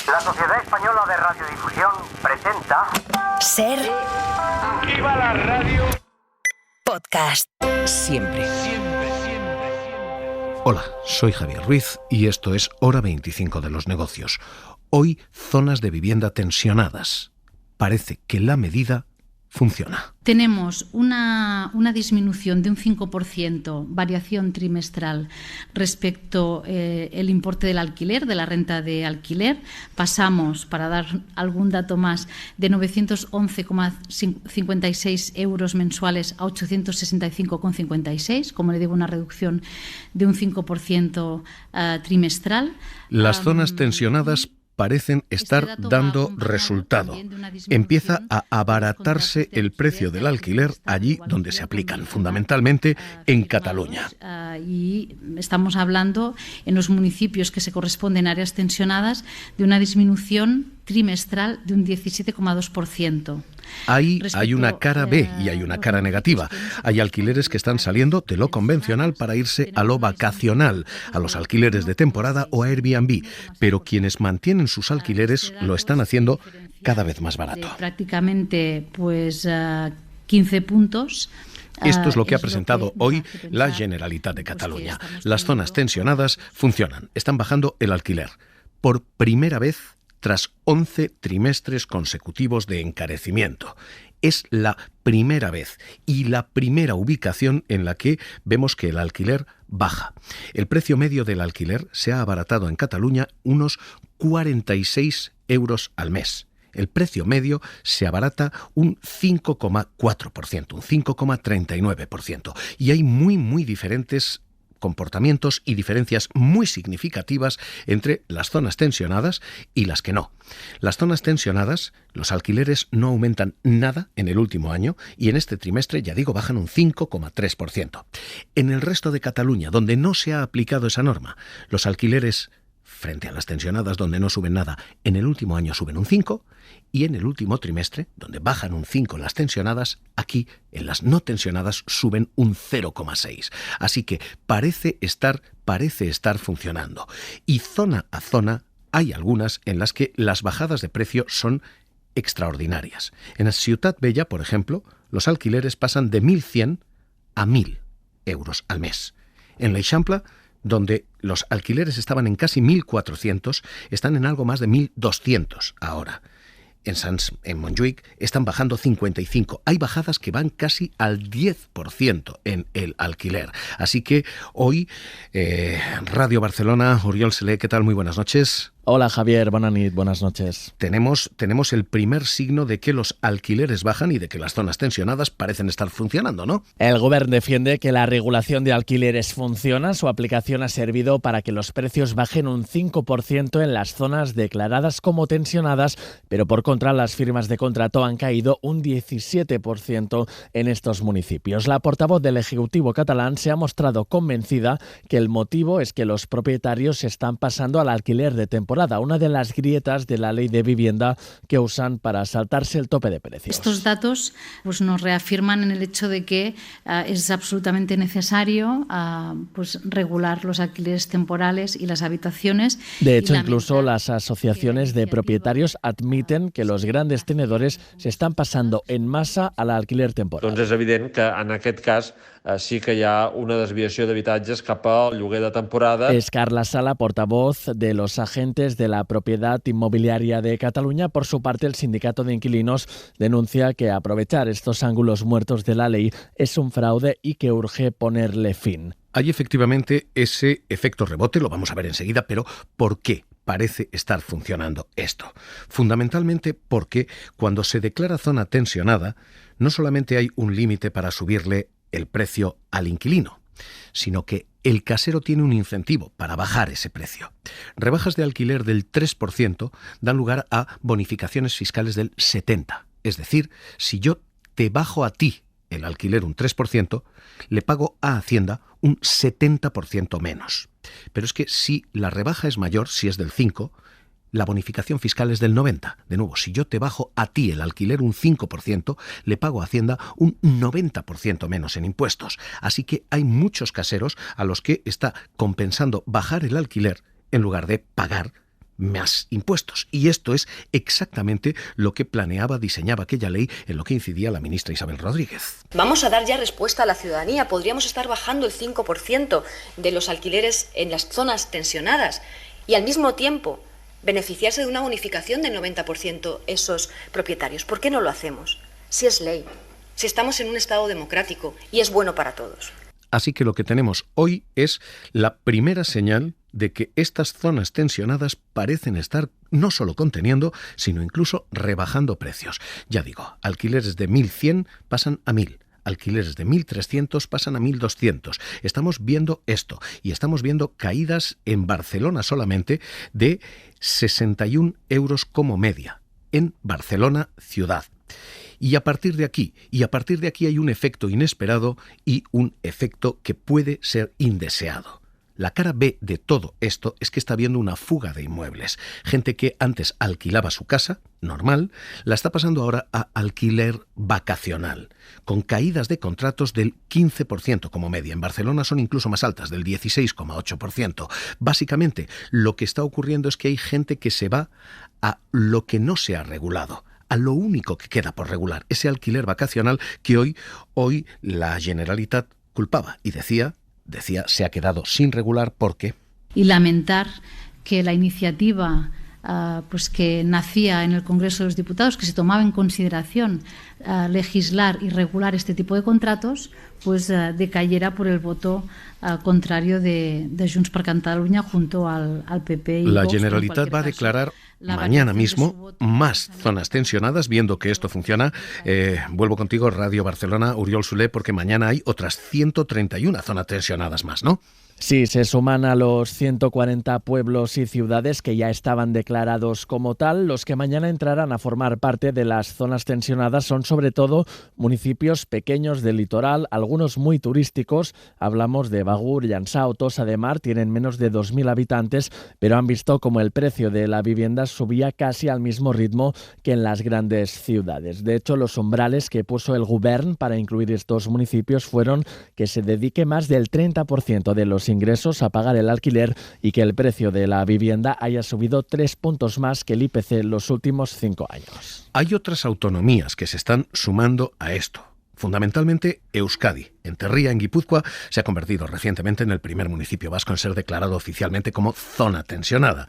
La Sociedad Española de Radiodifusión presenta... Ser... Aquí va la radio... Podcast. Siempre. Hola, soy Javier Ruiz y esto es Hora 25 de los negocios. Hoy, zonas de vivienda tensionadas. Parece que la medida funciona. Tenemos una disminución de un 5%, variación trimestral, respecto el importe del alquiler, de la renta de alquiler. Pasamos, para dar algún dato más, de 911,56 euros mensuales a 865,56, como le digo, una reducción de un 5% trimestral. Las zonas tensionadas parecen estar dando resultado. Empieza a abaratarse el precio del alquiler allí donde se aplican, fundamentalmente en Cataluña. Y estamos hablando, en los municipios que se corresponden a áreas tensionadas, de una disminución trimestral de un 17,2%. Ahí hay una cara B y hay una cara negativa. Hay alquileres que están saliendo de lo convencional para irse a lo vacacional, a los alquileres de temporada o a Airbnb, pero quienes mantienen sus alquileres lo están haciendo cada vez más barato. Prácticamente 15 puntos. Esto es lo que ha presentado hoy la Generalitat de Cataluña. Las zonas tensionadas funcionan, están bajando el alquiler. Por primera vez tras 11 trimestres consecutivos de encarecimiento. Es la primera vez y la primera ubicación en la que vemos que el alquiler baja. El precio medio del alquiler se ha abaratado en Cataluña unos 46 euros al mes. El precio medio se abarata un 5,4%, un 5,39%. Y hay muy diferentes comportamientos y diferencias muy significativas entre las zonas tensionadas y las que no. Las zonas tensionadas, los alquileres no aumentan nada en el último año y en este trimestre, ya digo, bajan un 5,3%. En el resto de Cataluña, donde no se ha aplicado esa norma, los alquileres frente a las tensionadas, donde no suben nada, en el último año suben un 5%, y en el último trimestre, donde bajan un 5% las tensionadas, aquí en las no tensionadas suben un 0,6%. Así que parece estar funcionando. Y zona a zona hay algunas en las que las bajadas de precio son extraordinarias. En la Ciutat Vella, por ejemplo, los alquileres pasan de 1.100 a 1.000 euros al mes. En l'Eixample, donde los alquileres estaban en casi 1.400, están en algo más de 1.200 ahora. En Sants, en Montjuïc, están bajando 55. Hay bajadas que van casi al 10% en el alquiler. Así que hoy, Radio Barcelona, Oriol Selé, ¿qué tal? Muy buenas noches. Hola Javier, buenas noches. Tenemos el primer signo de que los alquileres bajan y de que las zonas tensionadas parecen estar funcionando, ¿no? El Govern defiende que la regulación de alquileres funciona. Su aplicación ha servido para que los precios bajen un 5% en las zonas declaradas como tensionadas, pero por contra las firmas de contrato han caído un 17% en estos municipios. La portavoz del Ejecutivo catalán se ha mostrado convencida que el motivo es que los propietarios se están pasando al alquiler de temporada, una de las grietas de la ley de vivienda que usan para saltarse el tope de precios. Estos datos nos reafirman en el hecho de que es absolutamente necesario regular los alquileres temporales y las habitaciones. De hecho, incluso las asociaciones de propietarios admiten que los grandes tenedores se están pasando en masa al alquiler temporal. Doncs és evident que en aquest cas sí que hi ha una desviació d'habitatges cap al lloguer de temporada. Es Carla Sala, portavoz de los agentes de la propiedad inmobiliaria de Cataluña. Por su parte, el sindicato de inquilinos denuncia que aprovechar estos ángulos muertos de la ley es un fraude y que urge ponerle fin. Hay efectivamente ese efecto rebote, lo vamos a ver enseguida, pero ¿por qué parece estar funcionando esto? Fundamentalmente porque cuando se declara zona tensionada, no solamente hay un límite para subirle el precio al inquilino, sino que el casero tiene un incentivo para bajar ese precio. Rebajas de alquiler del 3% dan lugar a bonificaciones fiscales del 70%. Es decir, si yo te bajo a ti el alquiler un 3%, le pago a Hacienda un 70% menos. Pero es que si la rebaja es mayor, si es del 5%, la bonificación fiscal es del 90%. De nuevo, si yo te bajo a ti el alquiler un 5%, le pago a Hacienda un 90% menos en impuestos. Así que hay muchos caseros a los que está compensando bajar el alquiler en lugar de pagar más impuestos. Y esto es exactamente lo que diseñaba aquella ley, en lo que incidía la ministra Isabel Rodríguez. Vamos a dar ya respuesta a la ciudadanía. Podríamos estar bajando el 5% de los alquileres en las zonas tensionadas y al mismo tiempo beneficiarse de una bonificación del 90% esos propietarios. ¿Por qué no lo hacemos? Si es ley, si estamos en un Estado democrático y es bueno para todos. Así que lo que tenemos hoy es la primera señal de que estas zonas tensionadas parecen estar no solo conteniendo, sino incluso rebajando precios. Ya digo, alquileres de 1.100 pasan a 1.000. Alquileres de 1.300 pasan a 1.200. Estamos viendo esto y estamos viendo caídas en Barcelona solamente de 61 euros como media. En Barcelona ciudad. Y a partir de aquí hay un efecto inesperado y un efecto que puede ser indeseado. La cara B de todo esto es que está habiendo una fuga de inmuebles. Gente que antes alquilaba su casa, normal, la está pasando ahora a alquiler vacacional, con caídas de contratos del 15% como media. En Barcelona son incluso más altas, del 16,8%. Básicamente, lo que está ocurriendo es que hay gente que se va a lo que no se ha regulado, a lo único que queda por regular, ese alquiler vacacional que hoy la Generalitat culpaba y decía se ha quedado sin regular porque... Y lamentar que la iniciativa pues que nacía en el Congreso de los Diputados, que se tomaba en consideración legislar y regular este tipo de contratos, pues decayera por el voto contrario de Junts per Catalunya junto al PP y la Vox. Generalitat va a declarar mañana mismo más zonas tensionadas, viendo que esto funciona. Vuelvo contigo, Radio Barcelona, Oriol Soler, porque mañana hay otras 131 zonas tensionadas más, ¿no? Sí, se suman a los 140 pueblos y ciudades que ya estaban declarados como tal. Los que mañana entrarán a formar parte de las zonas tensionadas son sobre todo municipios pequeños del litoral, algunos muy turísticos. Hablamos de Begur, Llançà o Tossa de Mar, tienen menos de 2.000 habitantes, pero han visto como el precio de la vivienda subía casi al mismo ritmo que en las grandes ciudades. De hecho, los umbrales que puso el Govern para incluir estos municipios fueron que se dedique más del 30% de los ingresos a pagar el alquiler y que el precio de la vivienda haya subido 3 puntos más que el IPC en los últimos 5 años. Hay otras autonomías que se están sumando a esto. Fundamentalmente Euskadi. Enterría, en Guipúzcoa, se ha convertido recientemente en el primer municipio vasco en ser declarado oficialmente como zona tensionada.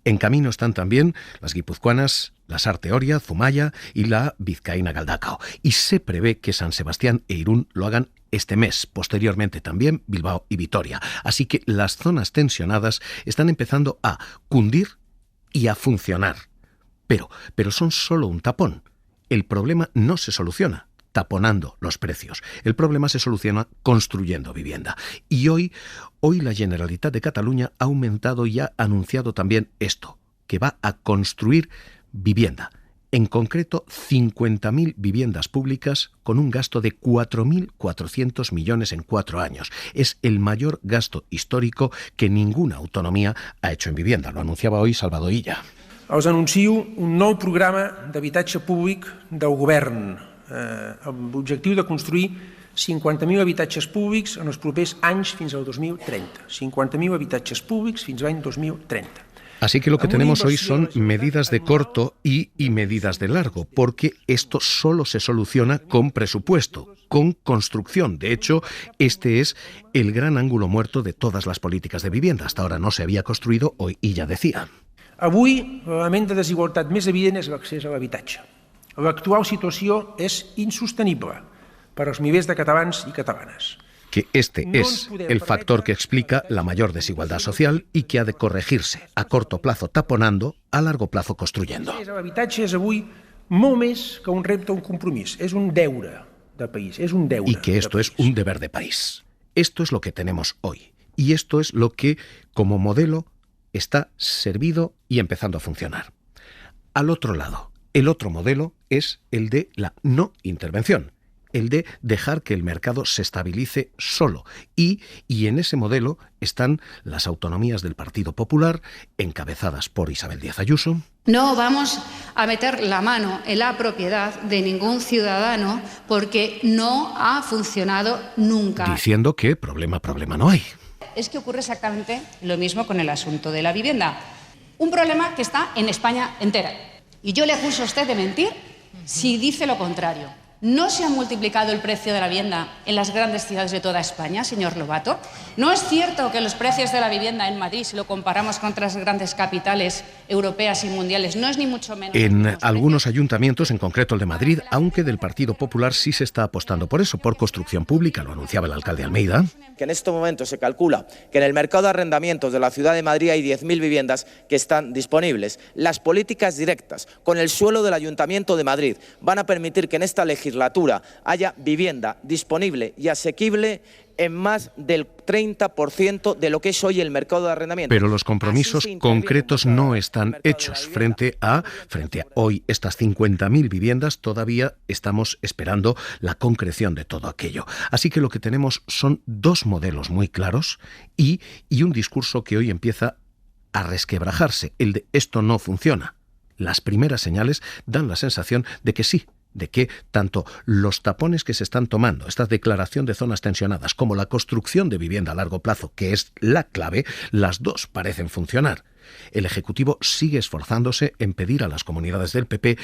En camino están también las guipuzcoanas, la Sarte Oria, Zumaya y la vizcaína Galdakao. Y se prevé que San Sebastián e Irún lo hagan este mes, posteriormente también Bilbao y Vitoria. Así que las zonas tensionadas están empezando a cundir y a funcionar. Pero son solo un tapón. El problema no se soluciona taponando los precios. El problema se soluciona construyendo vivienda. Y hoy la Generalitat de Cataluña ha aumentado y ha anunciado también esto, que va a construir vivienda. En concreto, 50.000 viviendas públicas con un gasto de 4.400 millones en 4 años. Es el mayor gasto histórico que ninguna autonomía ha hecho en vivienda. Lo anunciaba hoy Salvador Illa. Us anuncio un nou programa d'habitatge públic del Govern amb l'objectiu de construir 50.000 habitatges públics en els propers anys fins al 2030. 50.000 habitatges públics fins a l'any 2030. Así que lo que tenemos hoy son medidas de corto y medidas de largo, porque esto solo se soluciona con presupuesto, con construcción. De hecho, este es el gran ángulo muerto de todas las políticas de vivienda. Hasta ahora no se había construido, hoy Illa decía. Avui, l'element de desigualtat més evident és l'accés a l'habitatge. L'actual situació és insostenible per als milers de catalans i catalanes. Que este es el factor que explica la mayor desigualdad social y que ha de corregirse a corto plazo taponando, a largo plazo construyendo. L'habitatge és avui molt més que un repte o un compromís, és un deure de país, és un deure. Y que esto es un deber de país. Esto es lo que tenemos hoy. Y esto es lo que, como modelo, está servido y empezando a funcionar. Al otro lado, el otro modelo es el de la no intervención, el de dejar que el mercado se estabilice solo. Y en ese modelo están las autonomías del Partido Popular, encabezadas por Isabel Díaz Ayuso. No vamos a meter la mano en la propiedad de ningún ciudadano porque no ha funcionado nunca. Diciendo que problema no hay. Es que ocurre exactamente lo mismo con el asunto de la vivienda. Un problema que está en España entera. Y yo le acuso a usted de mentir si dice lo contrario. ¿No se ha multiplicado el precio de la vivienda en las grandes ciudades de toda España, señor Lobato? ¿No es cierto que los precios de la vivienda en Madrid, si lo comparamos con otras grandes capitales europeas y mundiales, no es ni mucho menos? En algunos ayuntamientos, en concreto el de Madrid, aunque del Partido Popular sí se está apostando por eso, por construcción pública, lo anunciaba el alcalde Almeida. Que en estos momentos se calcula que en el mercado de arrendamientos de la Ciudad de Madrid hay 10.000 viviendas que están disponibles. Las políticas directas con el suelo del Ayuntamiento de Madrid van a permitir que en esta legislatura haya vivienda disponible y asequible en más del 30% de lo que es hoy el mercado de arrendamiento. Pero los compromisos concretos no están hechos. Frente a hoy estas 50.000 viviendas, todavía estamos esperando la concreción de todo aquello. Así que lo que tenemos son dos modelos muy claros y un discurso que hoy empieza a resquebrajarse, el de esto no funciona. Las primeras señales dan la sensación de que sí, de que tanto los tapones que se están tomando, esta declaración de zonas tensionadas, como la construcción de vivienda a largo plazo, que es la clave, las dos parecen funcionar. El Ejecutivo sigue esforzándose en pedir a las comunidades del PP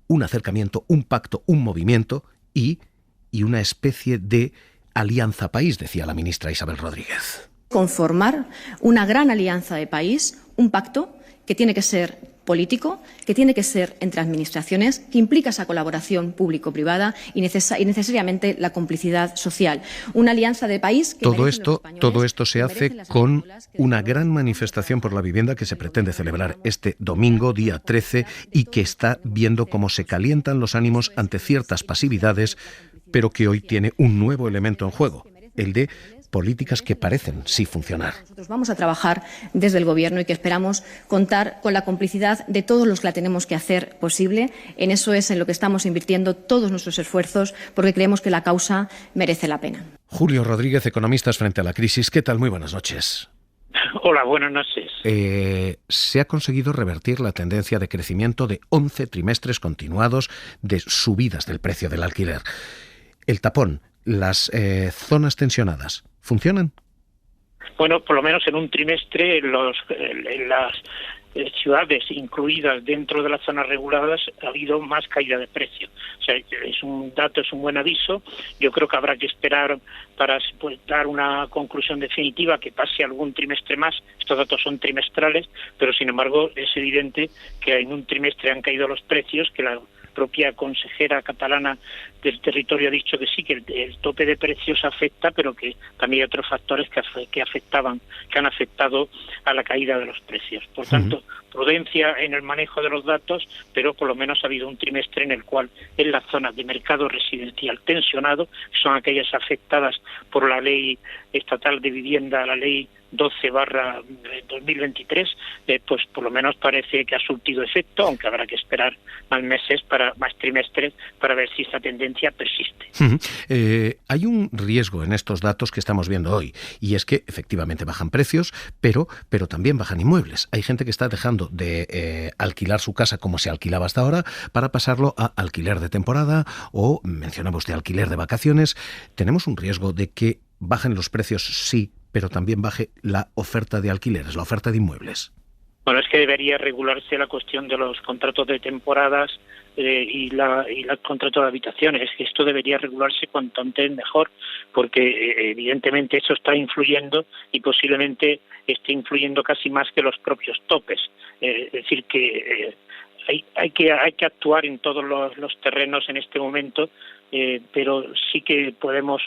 un acercamiento, un pacto, un movimiento y una especie de alianza país, decía la ministra Isabel Rodríguez. Conformar una gran alianza de país, un pacto que tiene que ser político, que tiene que ser entre administraciones, que implica esa colaboración público-privada y necesariamente la complicidad social. Una alianza de país que todo esto se hace con una gran manifestación por la vivienda que se pretende celebrar este domingo, día 13, y que está viendo cómo se calientan los ánimos ante ciertas pasividades, pero que hoy tiene un nuevo elemento en juego, el de políticas que parecen sí funcionar. Nosotros vamos a trabajar desde el Gobierno y que esperamos contar con la complicidad de todos los que la tenemos que hacer posible. En eso es en lo que estamos invirtiendo todos nuestros esfuerzos, porque creemos que la causa merece la pena. Julio Rodríguez, Economistas frente a la crisis. ¿Qué tal? Muy buenas noches. Hola, buenas noches. Se ha conseguido revertir la tendencia de crecimiento de 11 trimestres continuados de subidas del precio del alquiler. El tapón, las zonas tensionadas, ¿funcionan? Bueno, por lo menos en un trimestre en las ciudades incluidas dentro de las zonas reguladas ha habido más caída de precio. O sea, es un buen aviso. Yo creo que habrá que esperar para dar una conclusión definitiva, que pase algún trimestre más. Estos datos son trimestrales, pero sin embargo es evidente que en un trimestre han caído los precios, que la propia consejera catalana del territorio ha dicho que sí, que el tope de precios afecta, pero que también hay otros factores que han afectado a la caída de los precios. Por tanto, prudencia en el manejo de los datos, pero por lo menos ha habido un trimestre en el cual en las zonas de mercado residencial tensionado, que son aquellas afectadas por la ley estatal de vivienda, la ley 12/2023, pues por lo menos parece que ha surtido efecto, aunque habrá que esperar más trimestres para ver si esta tendencia persiste. Hay un riesgo en estos datos que estamos viendo hoy, y es que efectivamente bajan precios, pero también bajan inmuebles. Hay gente que está dejando de alquilar su casa como se alquilaba hasta ahora para pasarlo a alquiler de temporada o, mencionaba usted, alquiler de vacaciones. Tenemos un riesgo de que bajen los precios, sí, pero también baje la oferta de alquileres, la oferta de inmuebles. Bueno, es que debería regularse la cuestión de los contratos de temporadas y el contrato de habitaciones. Esto debería regularse cuanto antes mejor, porque evidentemente eso está influyendo y posiblemente esté influyendo casi más que los propios topes. Es decir, que hay que actuar en todos los terrenos en este momento, pero sí que podemos.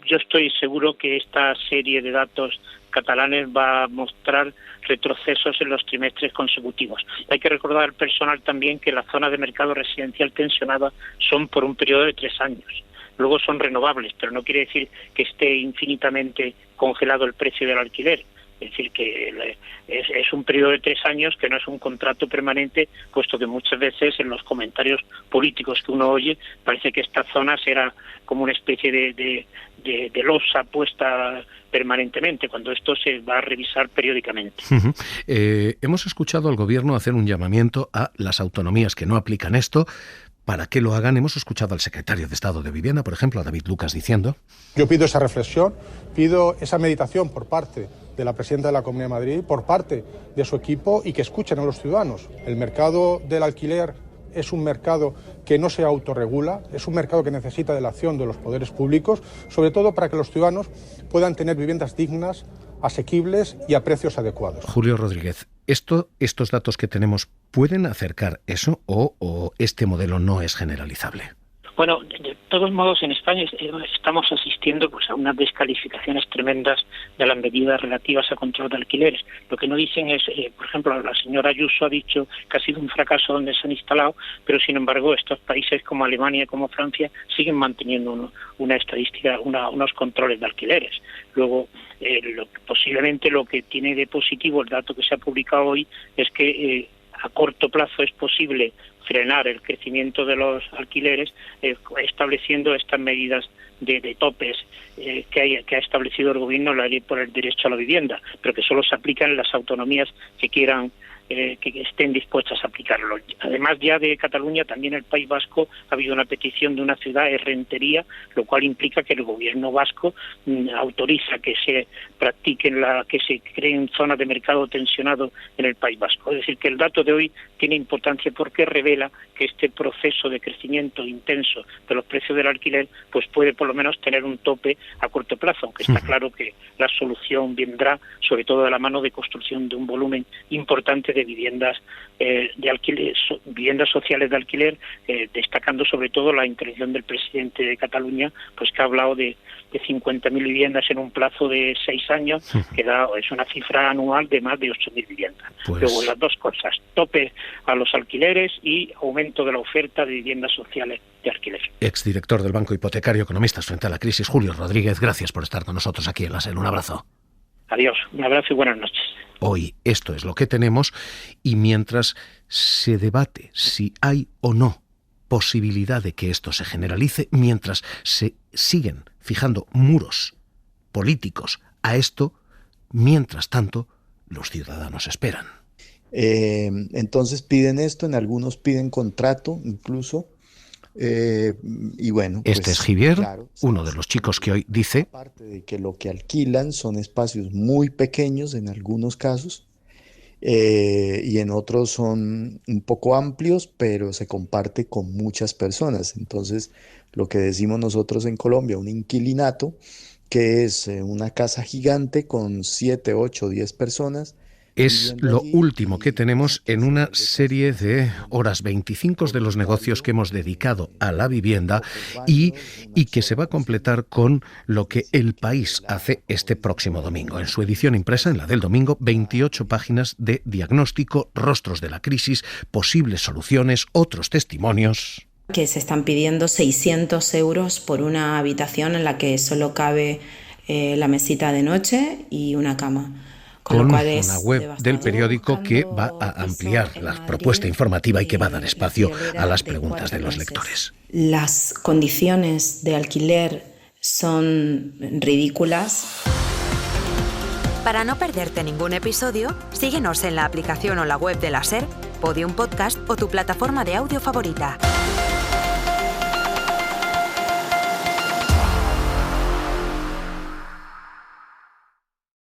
Yo estoy seguro que esta serie de datos catalanes va a mostrar retrocesos en los trimestres consecutivos. Hay que recordar al personal también que las zonas de mercado residencial tensionada son por un periodo de 3 años. Luego son renovables, pero no quiere decir que esté infinitamente congelado el precio del alquiler. Es decir, que es un periodo de 3 años que no es un contrato permanente, puesto que muchas veces en los comentarios políticos que uno oye parece que estas zonas era como una especie de losa puesta permanentemente, cuando esto se va a revisar periódicamente. Hemos escuchado al Gobierno hacer un llamamiento a las autonomías que no aplican esto para que lo hagan. Hemos escuchado al secretario de Estado de Vivienda, por ejemplo, a David Lucas, diciendo: yo pido esa reflexión, pido esa meditación por parte de la presidenta de la Comunidad de Madrid, por parte de su equipo, y que escuchen a los ciudadanos. El mercado del alquiler es un mercado que no se autorregula, es un mercado que necesita de la acción de los poderes públicos, sobre todo para que los ciudadanos puedan tener viviendas dignas, asequibles y a precios adecuados. Julio Rodríguez, ¿estos datos que tenemos pueden acercar eso o este modelo no es generalizable? Bueno, de todos modos, en España estamos asistiendo pues a unas descalificaciones tremendas de las medidas relativas a control de alquileres. Lo que no dicen es, por ejemplo, la señora Ayuso ha dicho que ha sido un fracaso donde se han instalado, pero sin embargo estos países como Alemania y como Francia siguen manteniendo una estadística, unos controles de alquileres. Luego, posiblemente lo que tiene de positivo el dato que se ha publicado hoy es que a corto plazo es posible frenar el crecimiento de los alquileres estableciendo estas medidas de topes que ha establecido el gobierno en la ley por el derecho a la vivienda, pero que solo se aplican en las autonomías que quieran que estén dispuestas a aplicarlo. Además, ya de Cataluña, también el País Vasco ha habido una petición de una ciudad de Rentería, lo cual implica que el gobierno vasco autoriza que se practiquen que se creen zonas de mercado tensionado en el País Vasco. Es decir, que el dato de hoy tiene importancia porque revela que este proceso de crecimiento intenso de los precios del alquiler pues puede por lo menos tener un tope a corto plazo, aunque está claro que la solución vendrá sobre todo de la mano de construcción de un volumen importante de viviendas de alquiler, viviendas sociales de alquiler, destacando sobre todo la intervención del presidente de Cataluña, pues que ha hablado de 50.000 viviendas en un plazo de 6 años, que es una cifra anual de más de 8.000 viviendas. Luego las dos cosas, tope a los alquileres y aumento de la oferta de viviendas sociales de alquiler. Exdirector del Banco Hipotecario, economistas frente a la crisis, Julio Rodríguez, gracias por estar con nosotros aquí en la SER. Un abrazo. Adiós, un abrazo y buenas noches. Hoy esto es lo que tenemos y mientras se debate si hay o no posibilidad de que esto se generalice, mientras se siguen fijando muros políticos a esto, mientras tanto los ciudadanos esperan. Entonces piden esto, en algunos piden contrato incluso. Y bueno, este es Javier, claro, uno de los chicos que hoy dice: aparte de que lo que alquilan son espacios muy pequeños en algunos casos y en otros son un poco amplios, pero se comparte con muchas personas. Entonces, lo que decimos nosotros en Colombia, un inquilinato, que es una casa gigante con 7, 8, 10 personas. Es lo último que tenemos en una serie de horas 25 de los negocios que hemos dedicado a la vivienda y que se va a completar con lo que El País hace este próximo domingo. En su edición impresa, en la del domingo, 28 páginas de diagnóstico, rostros de la crisis, posibles soluciones, otros testimonios. Que se están pidiendo 600 euros por una habitación en la que solo cabe la mesita de noche y una cama. Con una web del periódico que va a ampliar la propuesta informativa y que va a dar espacio a las preguntas de los lectores. Las condiciones de alquiler son ridículas. Para no perderte ningún episodio, síguenos en la aplicación o la web de la SER, Podium Podcast o tu plataforma de audio favorita.